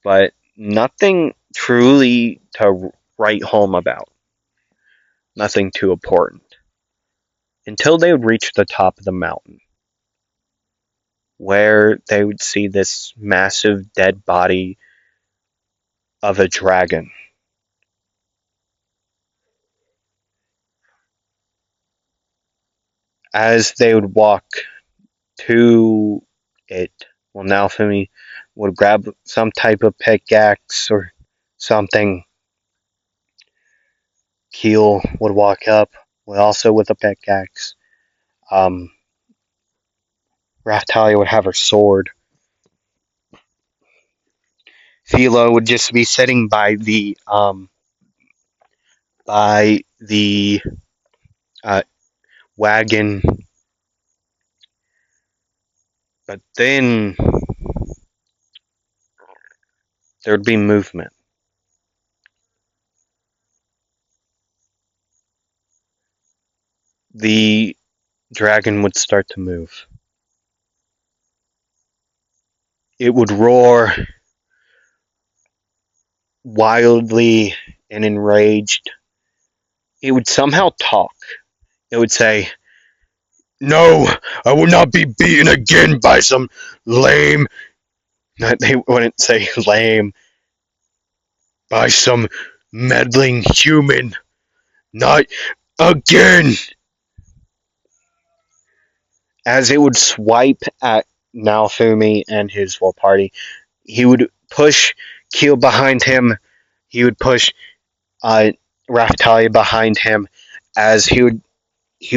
but nothing truly to write home about. Nothing too important. Until they would reach the top of the mountain, where they would see this massive dead body of a dragon. As they would walk to it, well, Naofumi would grab some type of pickaxe or something. Keel would walk up, also with a pickaxe. Um, Raftalia would have her sword. Philo would just be sitting by the uh, wagon. But then there'd be movement. The dragon would start to move. It would roar wildly and enraged. It would somehow talk. It would say, "No, I will not be beaten again by some lame." They wouldn't say lame. By some meddling human. Not again! As it would swipe at Naofumi and his whole party, he would push Keel behind him. He would push uh, Raftalia behind him as he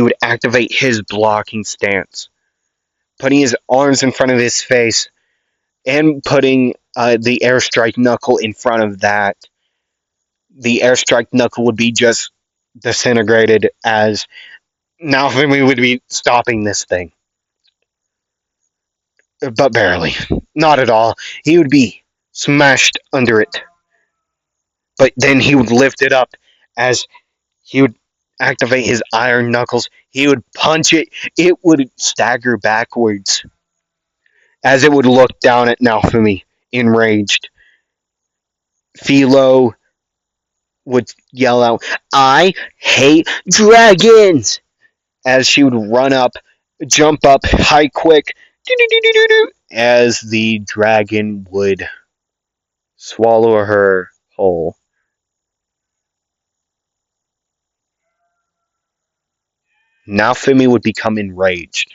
would activate his blocking stance, putting his arms in front of his face and putting the airstrike knuckle in front of that. The airstrike knuckle would be just disintegrated as Naofumi would be stopping this thing. But barely. Not at all. He would be smashed under it. But then he would lift it up as he would activate his iron knuckles. He would punch it. It would stagger backwards as it would look down at Naofumi, enraged. Philo would yell out, "I hate dragons!" As she would run up, jump up, high quick, as the dragon would swallow her whole. Naofumi would become enraged.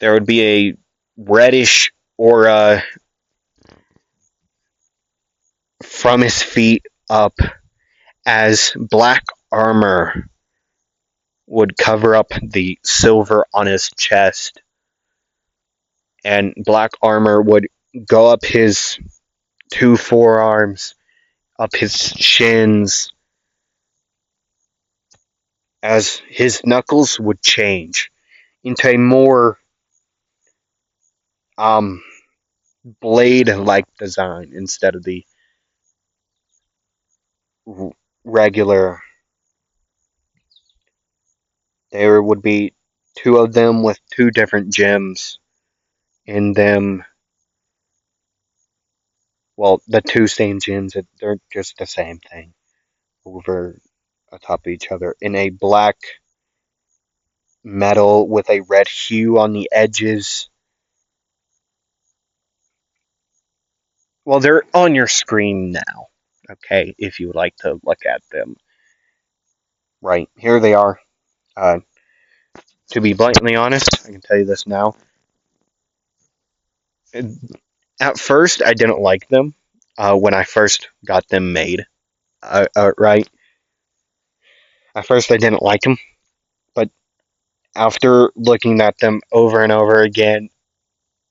There would be a reddish aura from his feet up as black armor would cover up the silver on his chest, and black armor would go up his two forearms, up his shins, as his knuckles would change into a more um, blade-like design instead of the regular. There would be two of them with two different gems in them. Well, the two same gems, they're just the same thing over atop of each other in a black metal with a red hue on the edges. Well, they're on your screen now, okay, if you would like to look at them. Right, here they are. Uh, to be blatantly honest, I can tell you this now. At first, I didn't like them when I first got them made. Right? At first, I didn't like them, but after looking at them over and over again,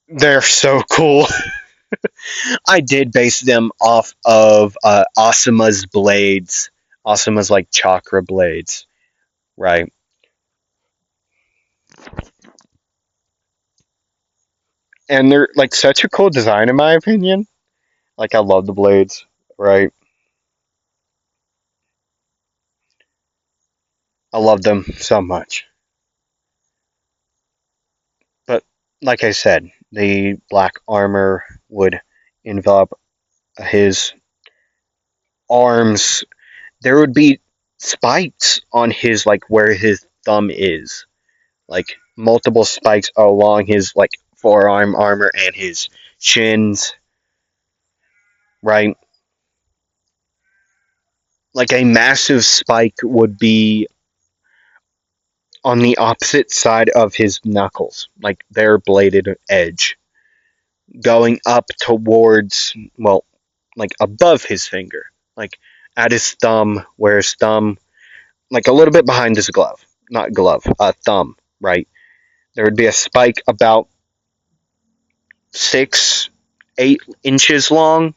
they're so cool. I did base them off of Asuma's blades. Asuma's like chakra blades, right? And they're like such a cool design in my opinion. Like I love the blades, right? I love them so much. But like I said, the black armor would envelop his arms. There would be spikes on his like where his thumb is. Like multiple spikes along his like forearm armor and his shins, right? Like a massive spike would be on the opposite side of his knuckles, like their bladed edge, going up towards, well, like above his finger, like at his thumb, where his thumb, like a little bit behind his glove, not glove, thumb, right? There would be a spike about 6, 8 inches long,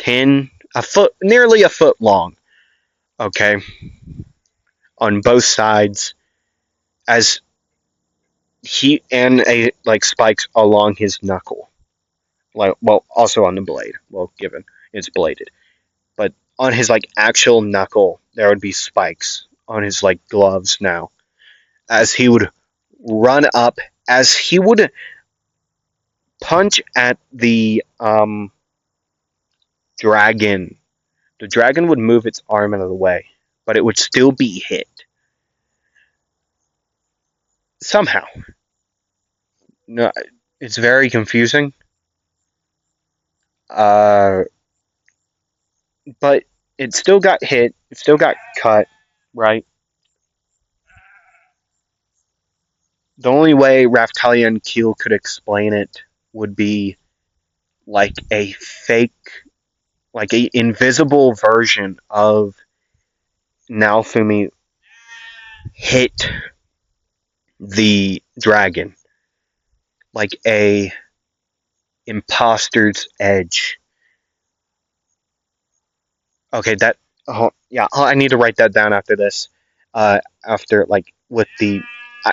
10, a foot, nearly a foot long, okay, on both sides, as he and a like spikes along his knuckle, like well, also on the blade. Well, given it's bladed, but on his like actual knuckle, there would be spikes on his like gloves now, as he would run up, as he would punch at the dragon. The dragon would move its arm out of the way, but it would still be hit somehow. No, it's very confusing. Uh, but it still got hit. It still got cut. Right. The only way Raftalion Keel could explain it would be like a fake, like a invisible version of Naofumi hit the dragon, like a imposter's edge. Okay, that. Oh, yeah, I need to write that down after this. After like with the, I,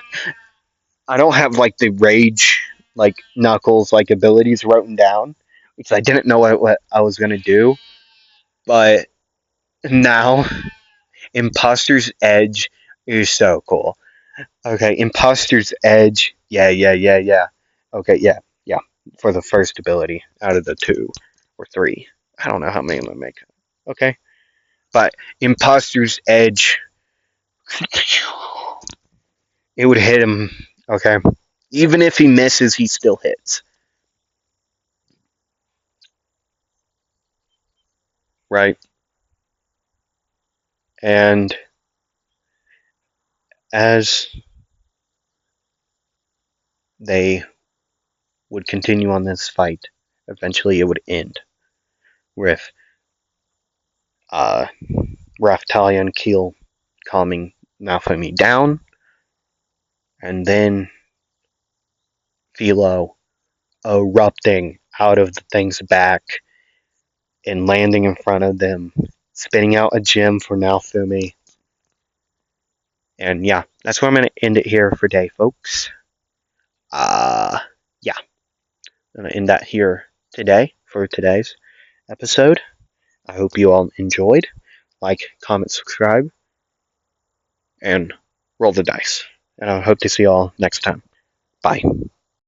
I don't have like the rage like Knuckles like abilities written down because I didn't know what I was gonna do. But now, Imposter's Edge is so cool. Okay, Imposter's Edge. Yeah, yeah, yeah, yeah. Okay, yeah, yeah. For the first ability out of the two or three. I don't know how many I'm gonna make. Okay, but Imposter's Edge, it would hit him. Okay, even if he misses, he still hits. Right, and as they would continue on this fight, eventually it would end with uh, Raftalion Keel calming Naofumi down, and then Philo erupting out of the thing's back and landing in front of them, spitting out a gem for Naofumi. And yeah, that's where I'm going to end it here for today, folks. Yeah, I'm going to end that here today for today's episode. I hope you all enjoyed. Like, comment, subscribe, and roll the dice. And I hope to see you all next time. Bye.